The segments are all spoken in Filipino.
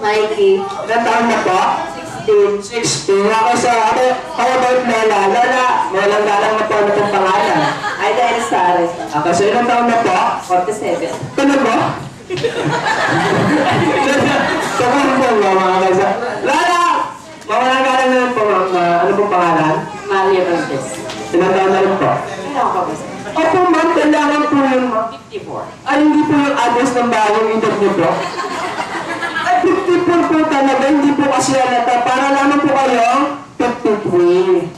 Mikey. Ilan taon na po? 16. 16. Ako sa ano, how about Lola? Lola, walang galang na po na pong pangalan. Aida Elsares. Ako sa ilang taon na po? 47. Ano mo? Sabihin po mga kasa. Lola! Walang galang na po, ano pong pangalan? Maria Valdez. Ilang taon na rin po? Ilan ka ba? Opo ma'am, kailangan po yun ma'am. 54. Ay, hindi po yung address ng bagong interview po. Ay, 54 po talaga, hindi po kasi halata. Para naman po kayo, 53.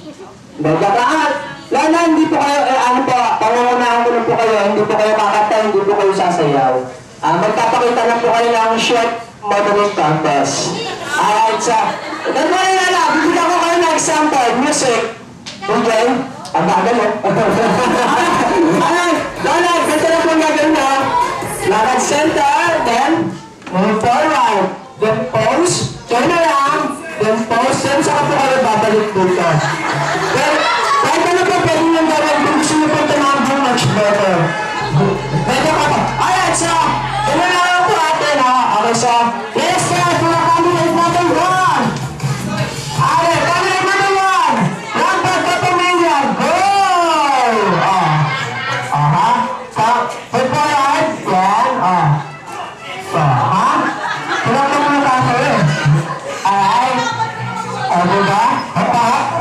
Nagkakaan. Lala, hindi po kayo, ano po, pangungunahan ko lang po kayo, hindi po kayo kakata, hindi po kayo sasayaw. Magpapakita lang po kayo ng short modeling contest. Alright, so, don't worry Lala, bibigyan ko kayo ng example, music. Okay? Ang bagal mo. Alright, Lala, ganito na po gagawin na. Lakad center, then move forward. Then pose, turn around, then pose, then saka po kayo babalik dito. Well, kahit ano po pwede nyo gawin kung gusto nyo po tumambong much better. Pwede pa po. Alright, so, ito na lang po atin ha. Okay, so, let's start for candidate number 1. Alright, candidate number 1. Rampart Kapamilya, go! So, put forward, yan, So, Tulak na muna tayo eh. Alright. Diba?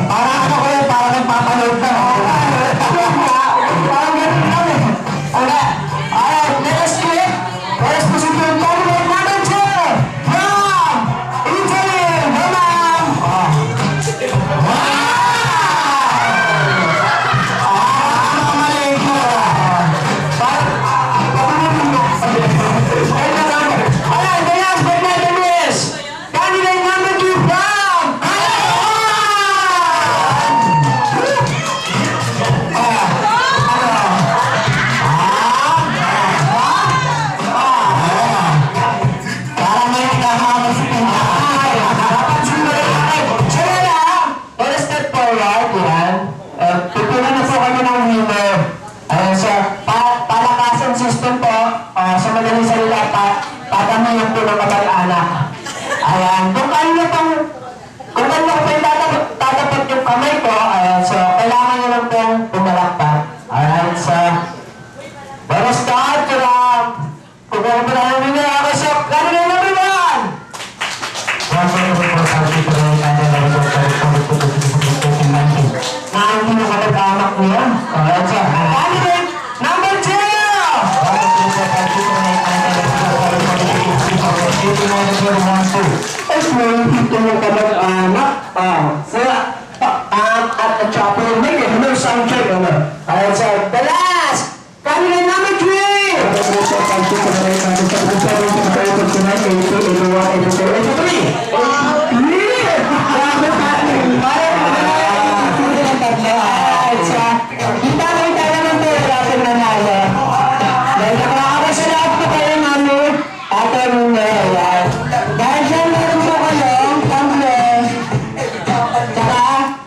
Para ano ko yun, para nagpapanood na. Parang ganun lang eh. Alright, next clip. First position, candidate number 2. From Italy, Roman. Mali ko. Alright, the last but not the least. Candidate number 2 from Parang may nagkakamas sa kanya. Dapat sunod natin. Sure lang. Let's step forward. Yan. Tutunan na po kami ng winner. So, palakasan system po. Sa madaling salita, patamayan po ng kamag-anak. Ayan. Kung kanyo po yung tatapat yung kamay ko, ayan. So, kailangan nyo lang pong pumalakpak. Alright. So, let's start from kung ano po na ang winner. Okay, so, candidate number 1. Na hindi mo kapag-anak niya. Alright, so, candidate number 2. Ay, may hito mo kapag-anak. At the chopper, may ano, sound check, ano. Alright, so, the last, candidate number 3.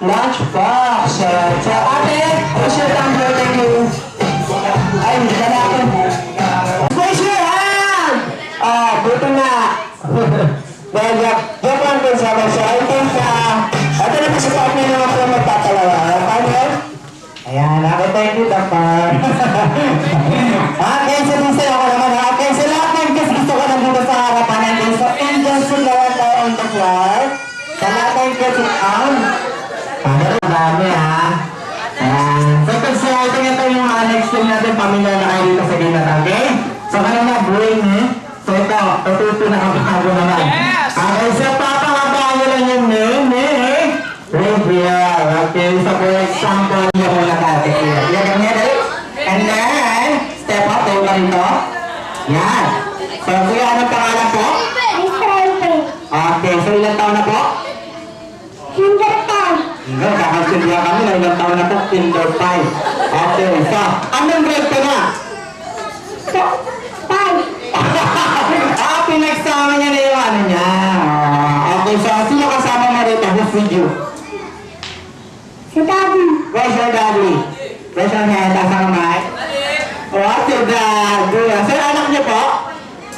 Lunchbox. So, ate, what's your number? Thank you. Ay, lalaki. Raise your hand! Buto na. Well, joke lang din sa mga. So, I think, ito na po sa partner naman po magtatalawa. Partner? Ayan, ako thank you, Dapar. Cancel din sa'yo ko naman. Cancel lahat ng gusto ko nandito sa harapan natin. So, Angel Sulawan tayo on the floor. Sa lahat ng gusto Dami ha. So consulting ito yung next thing natin, pamilya na kayo dito sa gina natin. So kanina brain eh. So ito, ito nakapatago naman. Okay, so papakabaan nyo lang yung name eh. Gabriel. Okay, so for example, yung muna natin. Yan, ganyan eh. And then, step up, tayo ka rito. Yan. So kuya, anong pangalan po? Okay, so ilang taon na po? Hanggang kakasilya kami na ilang taon na po, Kinder 5. Okay, so, anong grade ka na? 5. Pinagsama niya na yung ano niya. Okay, so, sino kasama mo rito? Who's with you? Si Daddy. Where's your daddy? Where's your hand? Taas ang kamay? What's your daddy? So, anak niyo po?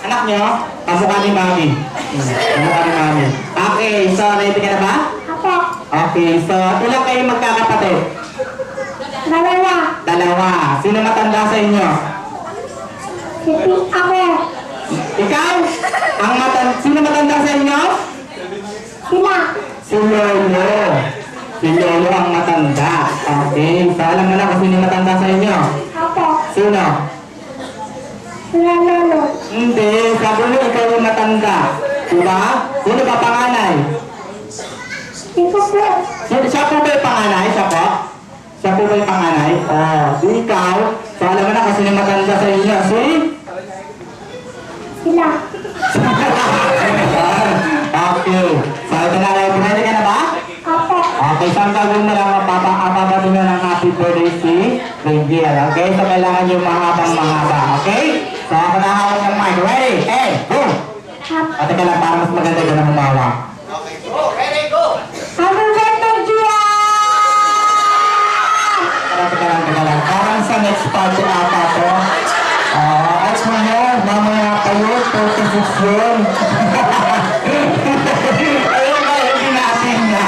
Anak niyo? Kamukha ni Mami. Kamukha ni Mami. Okay, so ready ka na ba? Apo. Okay, so ilan kayo magkakapatid? Dalawa. Dalawa. Sino matanda sa inyo? Ako. Ikaw? Sino matanda sa inyo? Sila. Si Lolo. Si Lolo ang matanda. Okay, so alam mo na kung sino matanda sa inyo? Apo. Sino? Sila lolo. Hindi, sabi mo ikaw yung matanda. Diba? Sino ba panganay? Iko po. Siya po ba yung panganay? Siya po? Siya po ba yung panganay? Si ikaw. So alam mo na kung sino matanda sa inyo? Si? Sila. Okay. So ito na lang. Ready ka na ba? Apo. Okay, so ang gagawin mo lang, mapapabati mo ng happy birthday si Ranger. Okay? So kailangan yung mahabang-mahaba. Okay? So ako na hawak ng mic. Ready? Hey, go! Pati ka lang para mas maganda ka na humawa. Happy birthday, Gia! Teka lang. Parang sa next party ata to. At mamaya kayo, 46 yun. Ayun ba, hindi natin na.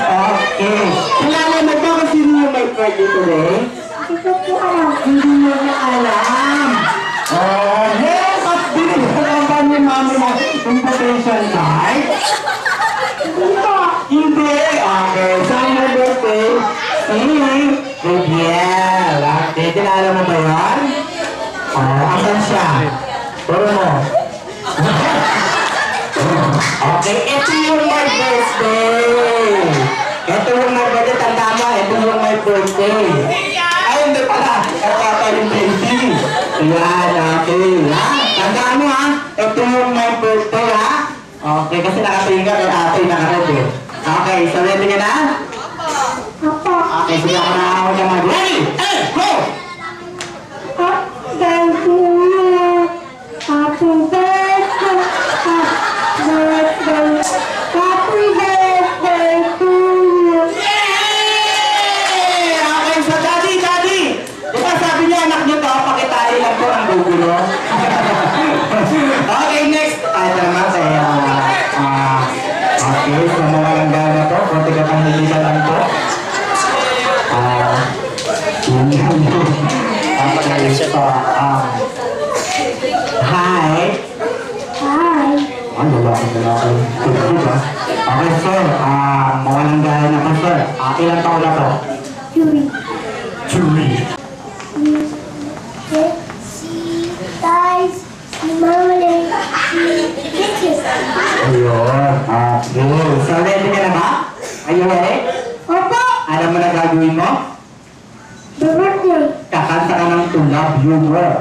Okay. Kilala mo ba kung sino yung may birthday today? Hindi ko po alam. Hindi mo na alam. Yes! At binigyan ba ni Mami ng invitation card? Hindi po. Hindi. Okay. Saan na birthday? Gabriel. Okay. Kilala mo ba yan? Asan siya? Turo mo. Okay. Ito yung my birthday. Ito yung my birthday. Tanda mo. Ito yung my birthday. Ay, hindi pala. Ito pa yung baby. Yan. Okay. Ha? Tandaan mo ha. Ito yung my birthday ha. Okay. Kasi nakatingin ka kay ate. Nakaready. Okay. So ready ka na? Apo. Okay. Sige ako na ako naman. Ready? Hey! Go! Thank you. Happy birthday. Happy birthday to you. Yay! Okay, so daddy! Di ba sabi niya anak niyo to, pakitali lang po ang gugulo. Okay, next. Ay, naman kaya, okay, so mawalang gana to. Kunti ka pang nilisan lang to. Hi. Hi. Ang lalaki. Okay, sir. Mawalang gana na po, sir. Ilang taon na to? Chewy. Chewy. Si guys, si mama, si bitches. Ayun. Okay. So, ready ka na ba? Are you ready? Opo. Alam mo na gagawin mo? Birthday. Kakanta ka ng To Love You More.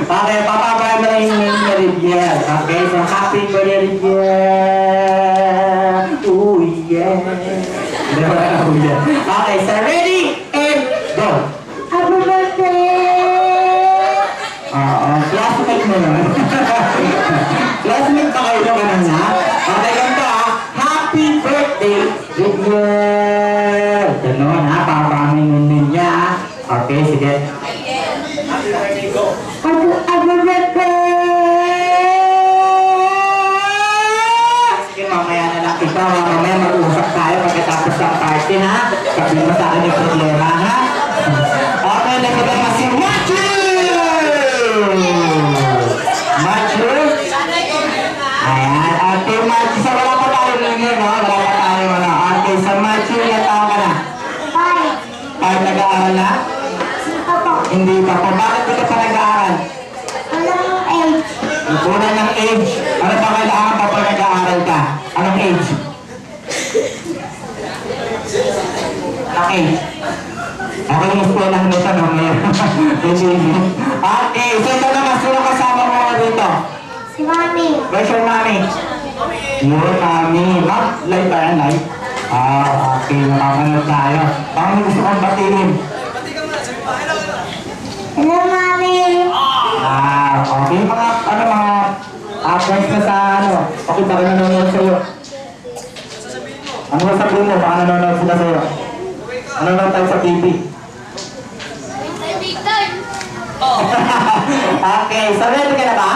Okay, papabayan mo lang yung name ni Rivier. Okay, so happy birthday, Rivier. Ooh, yeah. Okay, so ready and go. Happy birthday. Classmate mo naman. Classmate pa kayo naman ha? Okay, ganito ha. Happy birthday, Rivier. Ganun ha, paparaming niya ha. Okay, sige. Happy birthday. Sige, mamaya na lang ikaw ha. Mamaya mag-uusap tayo pagkatapos ng party ha. Sabihin mo sa akin yung problema ha. Okay, nagkita na si Matthew! Matthew? Ayan, okay Matthew. So wala pa tayo ngayon no? Wala pa tayo ano. Okay, so Matthew, ilan taon ka na? Bye. Nag-aaral na? Opo. Hindi pa po. Bakit di ka pa nag-aaral? Anong age? Kulang ng age. Ano ba kailangan pa pag nag-aaral ka? Anong age? Anong age? Ako yung eskwelahan mo sa mamaya. Okay, so ito naman, sino kasama mo dito? Si Mami. Where's your mommy? Your mommy. Ma'am, live ba yan? Live? Okay, makakanood tayo. Parang gusto kong batiin. Hello, Mami. Okay, mga friends na sa okay, baka nanonood sa'yo. Ano sasabihin mo? Baka nanonood sila sa'yo. Ano lang tayo sa TV? Okay, so ready ka na ba?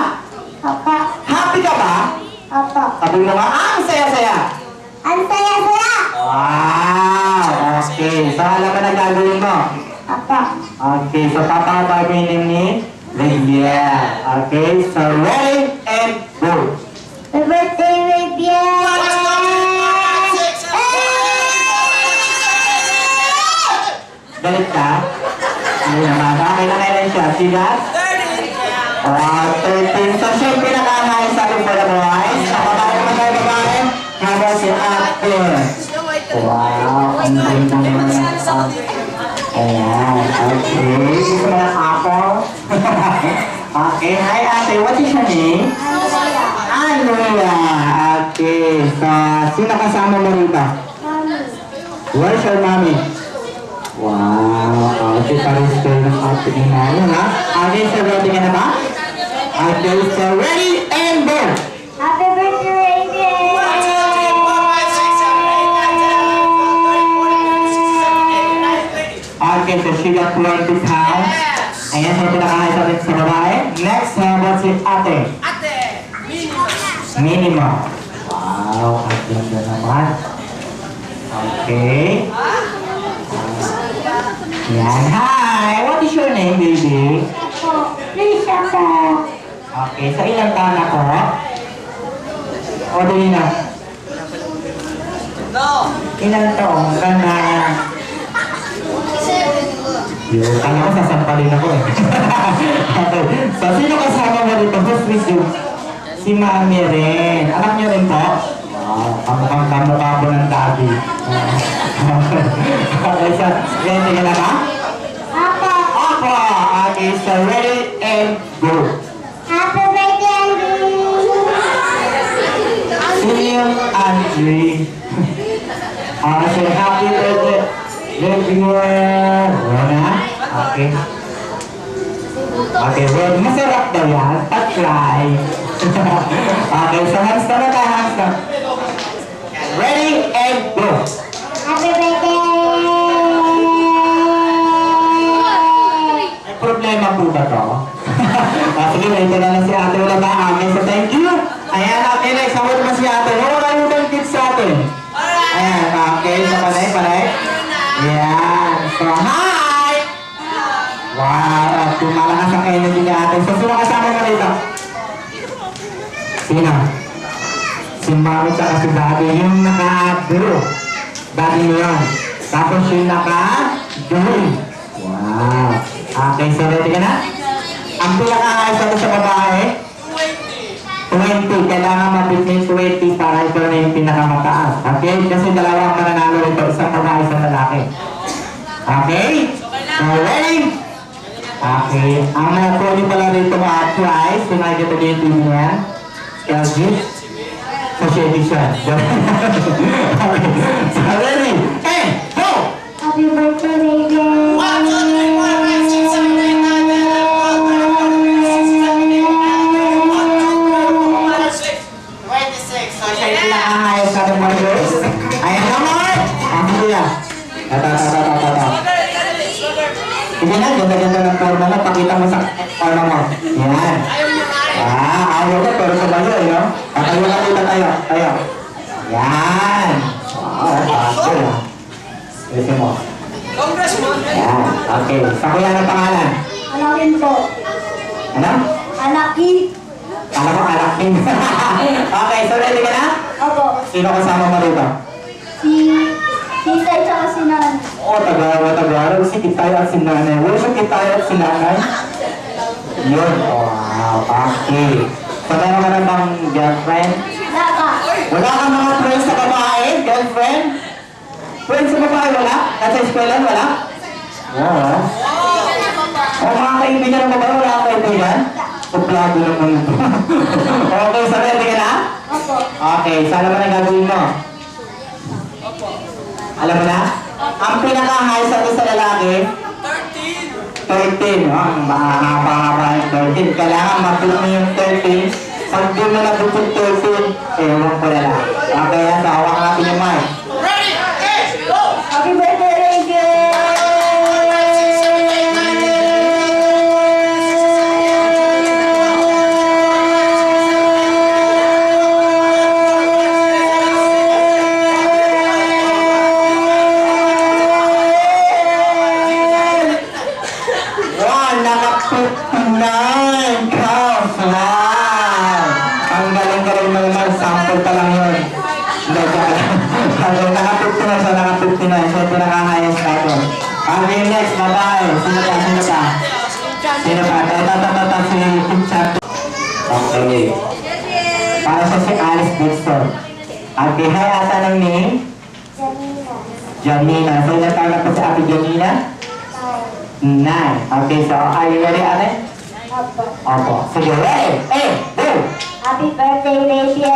Opo. Happy ka ba? Opo. Sabi mo nga, ang saya-saya. Ang saya-saya. Wow! Okay, so alam mo na gagawin mo? Opo. Okay, so papakabagawin ni Lydia. Okay, so ready and go. Happy birthday, Lydia. Galit ka? Hindi naman. Okay na kailan siya. See that? 13. So, siyempre nakahayos sa ating for the boys. Sa babae naman tayo babae. Habang si Ate. Wow, ang ganda naman ng ate. Ayan, okay. Gusto mo ng apple? Okay, hi Ate. What is your name? Anuya. Okay, so, sino kasama mo rito? Mami. Where's your mommy? Wow, okay, pares kayo ng ate ni Mami, ha? Okay, so ready ka na ba? Okay, so ready and go! Happy birthday, Lydia. Okay, so she got 20 pounds. Ayan, so pinakahayos natin sa babae. Next, how about si ate? Minimum. Wow, ang ganda naman. Okay. Yan, hi! What is your name, baby? Opo. Please, ako. Okay, sa ilang taon ako? O, dali na. Ilang taong ka na? Yun, kaya ko sasampalin ako eh. Okay, so sino kasama mo dito? Who's with you? Si Mami rin. Anak niyo rin po? Wow, kamukhang kamukha po ng daddy. Okay, so ready ka na ba? Opo. Opo! Okay, so ready and go! Happy birthday, William Andre. So happy birthday, everyone. Wala? Okay. Okay, well, masarap daw yan. Patry. Okay, so hands na tayo, hands na. Ready and go. Happy birthday. May problema po ba to? Sige, ito na lang si ate. Wala ba amin? So thank you. Ayan, okay, next. Hawag naman si ate. Wala kayo ng kids sa atin. Ayan, okay. So panay. Ayan. So, hi! Wow, tumalakas ang energy ni ate. So, sino kasama mo rito? Sino? Si Mami tsaka si Daddy. Yung naka-blue. Daddy mo yun. Tapos yung naka-green. Wow. Okay, so ready ka na? Ang pinaka-ayos ako sa babae? 20. Kailangan mabit 20 para ito na yung pinakamataas. Okay? Kasi dalawang mananalo ito. Isang babae, isang lalaki. Okay? So, ready? Okay. Ang nakuha pala rito mga prize. Kung nakikita niyo yung TV niya. LG. So, edition. Okay. So, ready? And, go! Happy birthday, Lydia. So, siya yung pinakahayos sa ating mga girls. Ayan naman! Ang kuya. Ito. Sige na, ganda-ganda ng forma na. Pakita mo sa forma mo. Yan. Ayaw na, pero sumayo, no? Patayo na kita tayo. Yan. Wow, bago. Listen mo. Yan. Okay. Sa kuya ng pangalan? Anakin po. Ano? Anakin. Alam mo, alaking. Okay, so ready ka na? Opo. Sino kasama mo rito? Si Tay tsaka si Nan. Oo, Tagalog. Si Kitay at si Nanay. Wala siya Kitay at si Nanay? Yun. Wow, okay. So, meron ka na bang girlfriend? Laka. Wala kang mga friends sa babae? Girlfriend? Friends sa babae, wala? At sa eskwelahan, wala? Oo. O mga kaibigan ng babae, wala kang kaibigan? Suplado naman ito. Okay, so ready ka na? Opo. Okay, so alam mo na gagawin mo? Alam mo na? Ang pinaka-high sa lalaki? 13. Ang mahaba-haba yung 13. Kailangan mapulong mo yung 13. Pag di mo nabukod 13, ewan ko na lang. Okay, so hawak natin yung mic. Happy birthday, Lydia. Sino pa? Ito, si Team Champ. Okay. Para sa si Alice Dixon. Okay, hi ata ng name? Janina. So, ilan taon na po si Ate Janina? 9. Okay, so are you ready, ate? Opo. Sige, ready? Hey, go! Happy birthday, Rachel!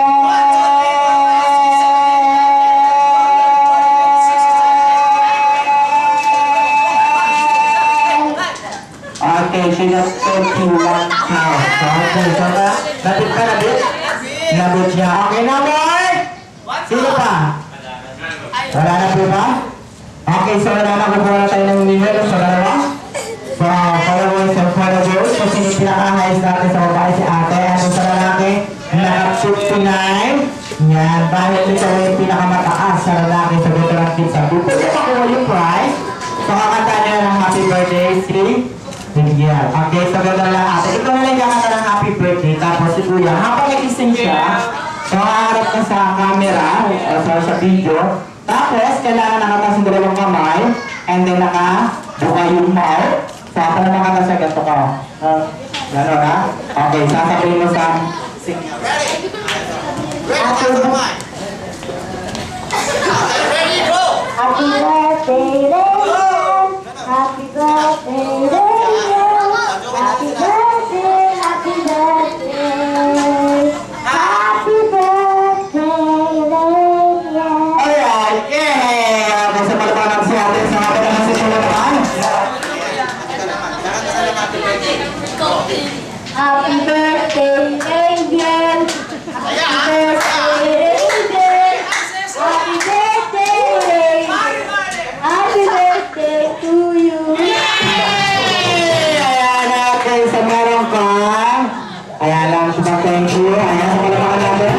Okay, she got 21 pounds. Okay, so nabit ka, nabit? Nabit siya. Okay, number? Sino pa? Wala na po ba? Okay, so wala na kukuha na tayo ng numero sa dalawa. So, followers and followers. So, sino yung pinaka-highest natin sa babae si ate? Ano sa lalaki? Naka 59. Yan, dahil ito yung pinakamataas sa lalaki sa veteran team sa group. Kung makuha yung prize, so kakanta niya ng happy birthday si Miguel. Okay, so ganda lang ate. Ikaw na lang kakanta ng happy birthday. Tapos si Kuya, habang nag-ising siya, so haharap ka sa camera o sa video. Tapos, kailangan nakatas yung dalawang kamay and then nakabuka yung mouth. So, ako na nakatas sa gato ka. Gano'n ha? Okay, sasabihin mo sa singer. Happy birthday, Rachel! Happy birthday, Rachel! Happy birthday, happy birthday! Happy birthday, Rachel! Alright, yeah! Okay, sa palapanan si ate sa mga naman sa sila naman. Happy birthday, Angel! Happy birthday, Angel! Happy birthday, Angel! Happy birthday to you! Ayan, okay, sa meron ka. Ayan lang, thank you. Ayan, sa palapanan natin.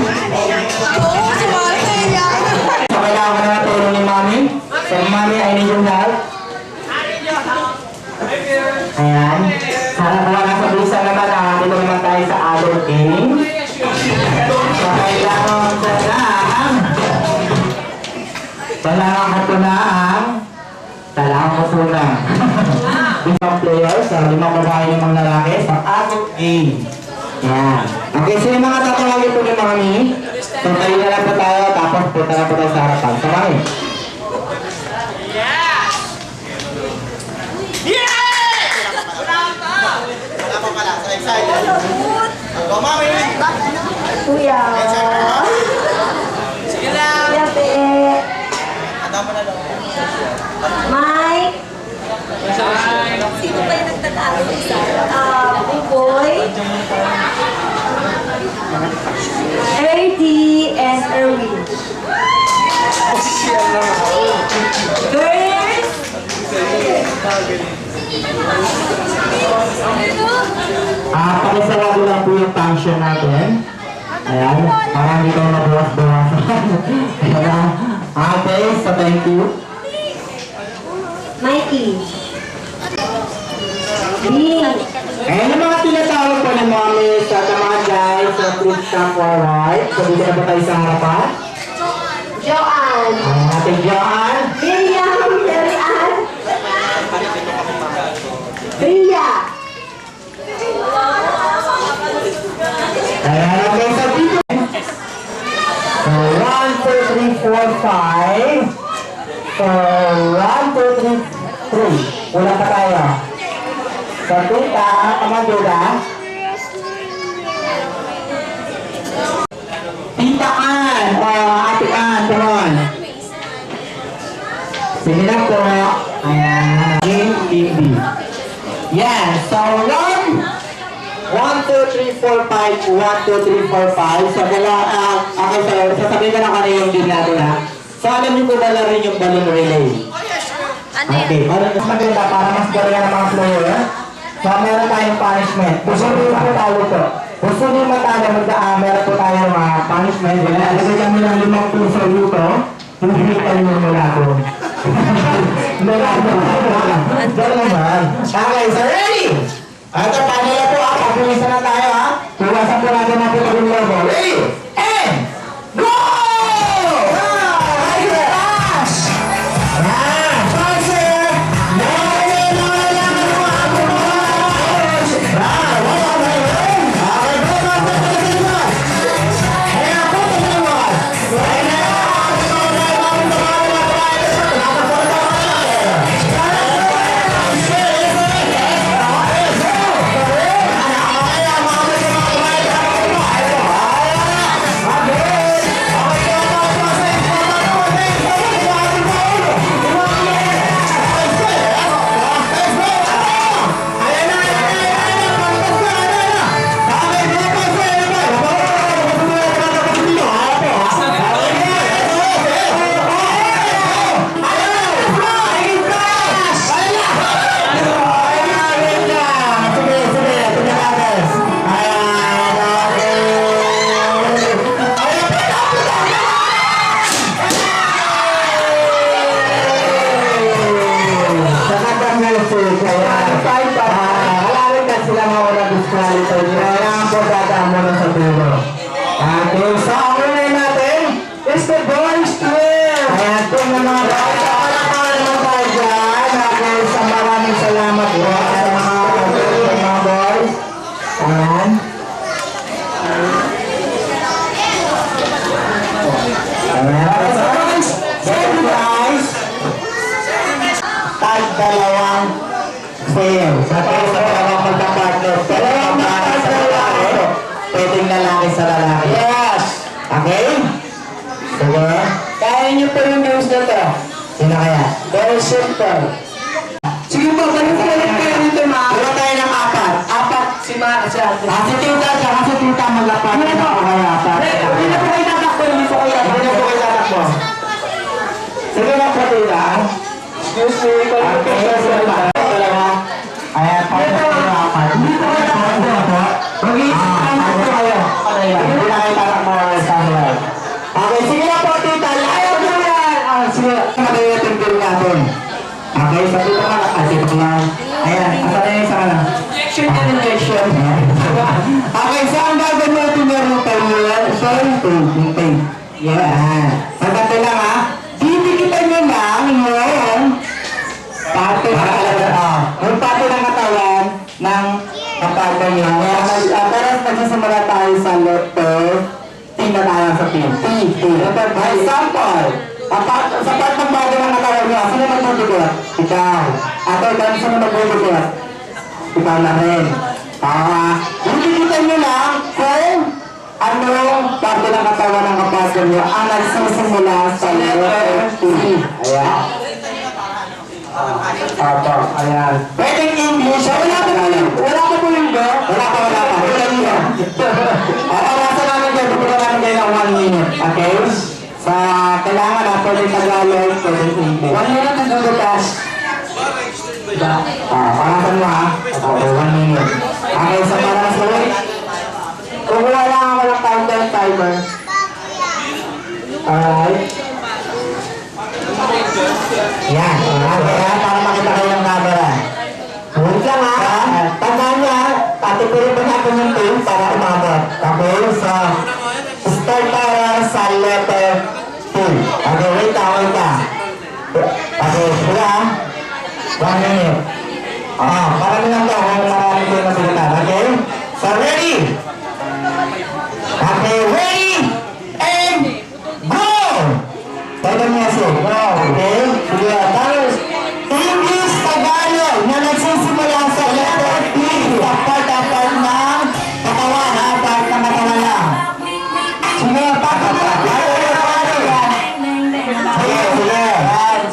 So, kailangan ko na natulong ni Mami. So, Mami, I need your help. Ayan. Sana po nasa bisa naman, dito naman tayo sa adult game. So, kailangan ko na ang limang players, limang babae, limang lalaki sa adult game. Ayan. Okay, so yung mga tatawagin po ni Mami. So, tayo na lang po tayo, tapos punta na po tayo sa harapan. So, Mami. Kuya! Kuya, pe! Mike! Sino ba yung nagtatalo sa Boy? Erdy and Erwin. Girls! Pakisarado lang po yung function natin. Ayan, para hindi kayo mabuwas-buwasan. Okay, so thank you. Mikey. B. Ayan yung mga tinatawag po ni Mami sa mga guys. So please come forward. So dito na po tayo sa harapan. Joanne. Ayan, Ate Joanne. Miriam. Miriam. Bria. Ayan, okay, so dito. So 1, 2, 3, 4, 5. So 1, 2, 3, 3. Wala pa tayo. So tita, kamaduda. Tita Ann, Ate Ann, come on. Sige na po. Ayan. Game. Yan. So 1, 2, 3, 4, 5. 1, 2, 3, 4, 5. So okay, so sasabihin ka na kanina yung game natin ha. So alam niyo po ba na rin yung balloon relay? Okay, maganda para mas galingan ng mga player. So meron tayong punishment. Gusto niyo po talo po. Gusto niyo matalo, meron po tayong punishment. Alagay kami ng 5 puso dito. Hindi kayo mula ko. Diyan naman. Okay, so ready? At paano na po pag-uwisan na tayo ha? Tuwasan po natin natin ang logo. Ready? And go! Okay, so ang unay natin is the boys twin. Ayan po ng mga boys. Palakpakan naman tayo dyan. Okay, so maraming salamat po sa mga boys. Ayan. Ayan. Second prize. Tag dalawang fail. Sa dalawang pagkapartner. Dalawang lalaki sa lalaki. Pwedeng lalaki sa lalaki. Yes! Okay? Sige. Kaya niyo po yung news na to. Sino kaya? Very simple. Sige po, balik-balik kayo dito mga. Wala tayo ng apat. Apat si ate. Kasi tita siya, kasi tita malapat. Hindi na po kayo apat. Hindi na po kayo tatakbo. Hindi po kayo tatakbo. Sige na po tita. Excuse me, okay, ayan, apat. Hindi po kayo tatakbo. Mag-iisip kayo. Hindi na kayo tatakbo sa akin. Okay, sige na po tita. Ayaw mo yan. Sige, mag-iisip din natin. Okay, sa dito ka nakasip lang. Ayan, asa na yung isa ka lang. Injection and injection. Okay, so ang gagawin natin meron tayo yan. Sorry, tape. Yan. Maganda lang ha. Didikitan nyo lang yung parte yung parte ng katawan ng kapatid nyo. Pero magsasamara tayo sa letter T na tayo sa P. T. By example, sa part ng bagay ng katawan nyo, sino magbubugot? Ikaw. Ate, ikaw sino magbubugot? Ikaw na rin. Didikitan nyo lang kung anong parte ng katawan ng kapatid nyo ang nagsisimula sa letter T. Ayan. Opo, ayan. Pwedeng English. Wala pa po yung go? Wala pa. Wala nyo. Nasa namin kayo. Bumula namin kayo ng 1 minute. Okay? Sa kailangan na pwedeng Tagalog, pwedeng English. 1 minute to do the task. Parasan mo ha. Okay, 1 minute. Okay, so parang sa ulit. Kung wala lang ako ng countdown timer. Alright. Yan. Para makita kayo ng camera. Wait lang ha. Tandaan nyo ha. Patipirin pa natin yung team para umabot. Okay? So, start para sa letter T. Okay, wait ha. Okay, wala ha. 1 minute. Para nilang to. Maraming kayo nasilitan. Okay? So, ready? Okay, ready? And go! Pwede mo kasi. Go. Okay? Sige, tapos, English, Tagalog, na nagsisimula sa letter T. Sa part ng katawan, ha? Part ng katawan lang. Sige, pakita. Sige.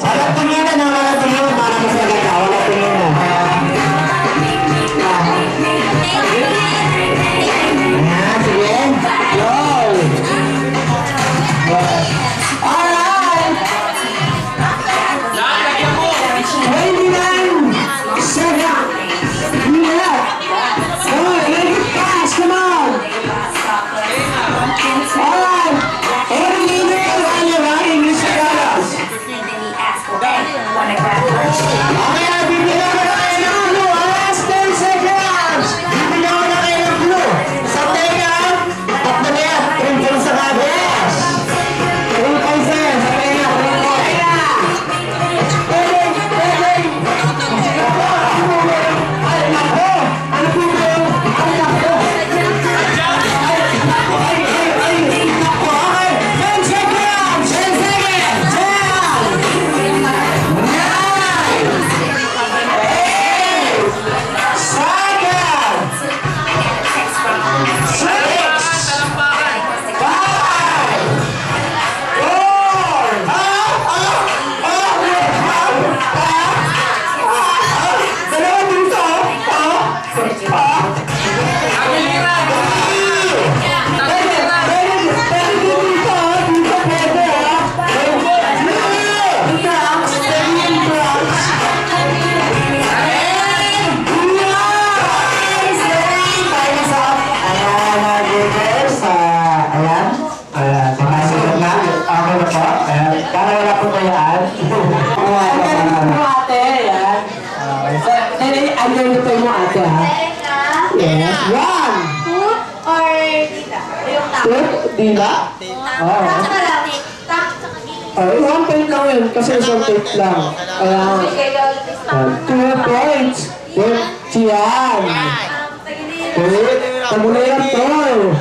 Walang tinginan na, walang tinginan. Para mas maganda, walang tinginan. Ayan, sige. Go! Alright! 29! Seven! Yeah! Come on, make it fast, come on! Alright! 8 minutes on your right, English Tagalog. Okay, bibigyan ko na kayo ng blue. Last 10 seconds! Bibigyan ko na kayo ng blue. Sa tenga, tatlo na yan. Twinkle sa kabis. Twinkle sa tenga, twinkle. Ay, nako! Ano po ba yun? Ay, nako! Ay, nako! Okay, 10 seconds! 10 seconds! 10! 1, 2, or tita? Yung tao. Di ba? Oo. Ay, 1 point lang yun kasi isang tape lang. Kaya, 2 points. Yan. Kamuna yan, Tol.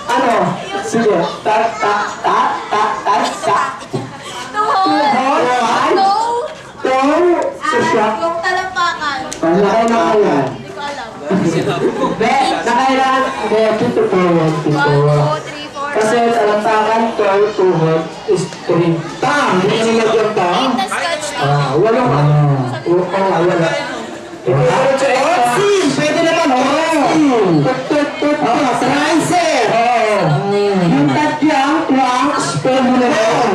Ano? Sige. Ta. 2 Susyak. Yung talampakan. Nakay na kaya. Hindi ko alam. Nakailan? Hindi, tito po yan, tito. 1, 2, 3, 4. Kasi talampakan, 12, 2 is 3. Tang! Hindi nyo nagyang tang? Eight na scotch tape. Walang ano. Wala. Pwede naman, Riser! Yung tadyang, trunks, pwede na rin.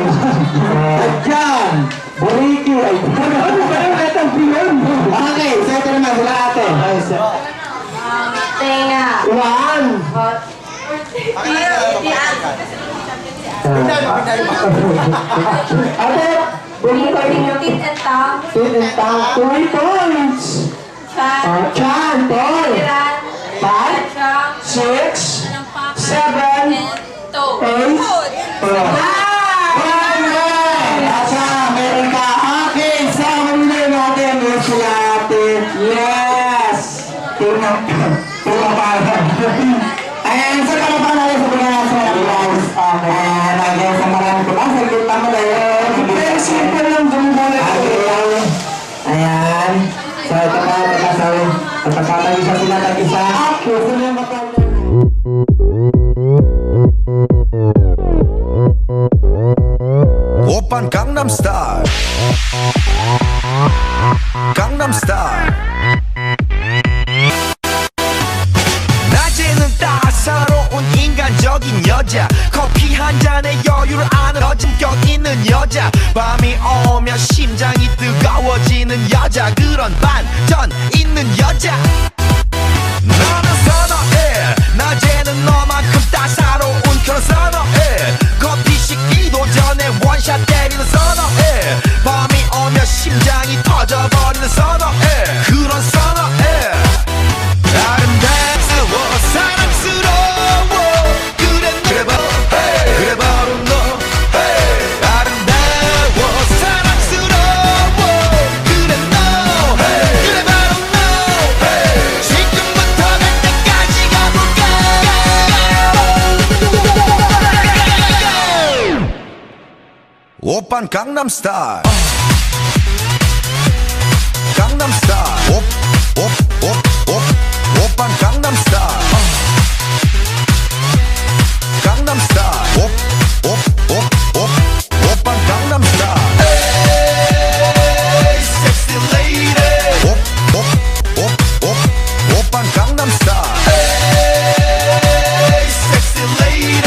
Tadyang! Buriki! Ano ba yung katang piyon? Okay, so ito naman, wala ate. Tenga. 1! Ate, buli pa rin yung Tit and tang. 3 points! Chan. Chan, Tol! Tiran. 5, Chang. 6, Talampakan. 7, And toe. 8, Food. Meron ka. Okay, sa huli natin, may sila atin. Yes! Tunang para. Ayan, sa kalaban natin sa pagkakasal sa guys. Okay, lagyan sa marami ko lang. Saglit lang mo tayo. Very simple lang, dumubulay ko. Ayan. So, ito pa, pagkasal. Pagkakatag-isa sila, tag-isa. Gusto niya matanda. 오빤 강남스타일 강남스타일 낮에는 따사로운 인간적인 여자 커피 한 잔에 여유를 아는 어진격 있는 여자 밤이 오면 심장이 뜨거워지는 여자 그런 반전 있는 여자 너는 선어해 낮에는 너만큼 따사로운 그런 선어해 커피 식기도 전에 원샷 때리는 선어해 밤이 오면 심장이 터져버리는 선어해 그런 선어해 아름다워 사랑스러워 그래 바로 너 아름다워 사랑스러워 그래 바로 너 지금부터 갈 때까지 가볼까 오빤 강남스타일 강남스타일 오빤 강남스타일 강남스타일 오빤 강남스타일 에이 섹시 레이디 오빤 강남스타일 에이 섹시 레이디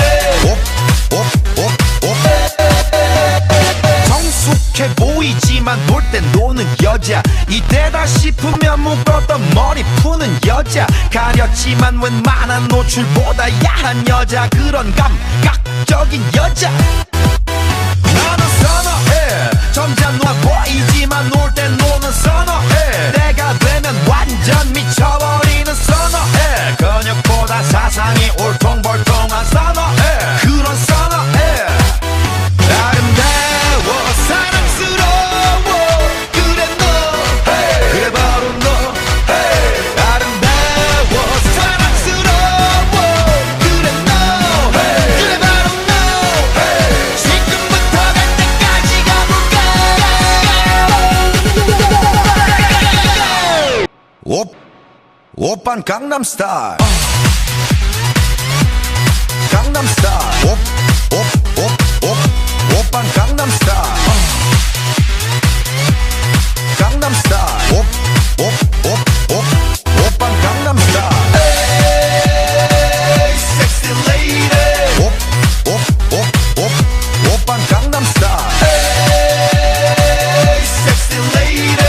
성숙해 보이지만 놀 땐 노는 여자 이때다 싶으면 묶었던 머리 푸는 여자 가렸지만 웬만한 노출보다 야한 여자 그런 감각적인 여자 나는 선어해 점잖아 보이지만 놀 땐 노는 선어해 내가 되면 완전 미쳐버리는 선어해 근육보다 사상이 울퉁불퉁한 선어해 그런 선어해 아름다워 사랑스러워 그래 바로 너 아름다워 사랑스러워 그래 바로 너 지금부터 갈 때까지 가볼까 오빤 강남스타일 강남스타일 오빤 강남스타일 강남스타일 오빤 강남스타일 에이 섹시 레이디 오빤 강남스타일 에이 섹시 레이디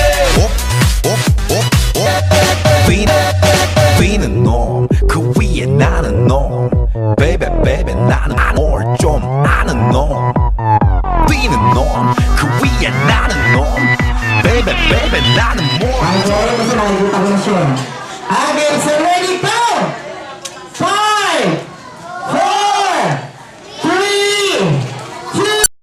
B는 놈, 그 위에 나는 놈 Baby 나는 뭘 좀 아는 놈 B는 놈, 그 위에 나는 놈 Baby 나는 뭘 Ang sorry kasi nakikita ko na siya. Okay,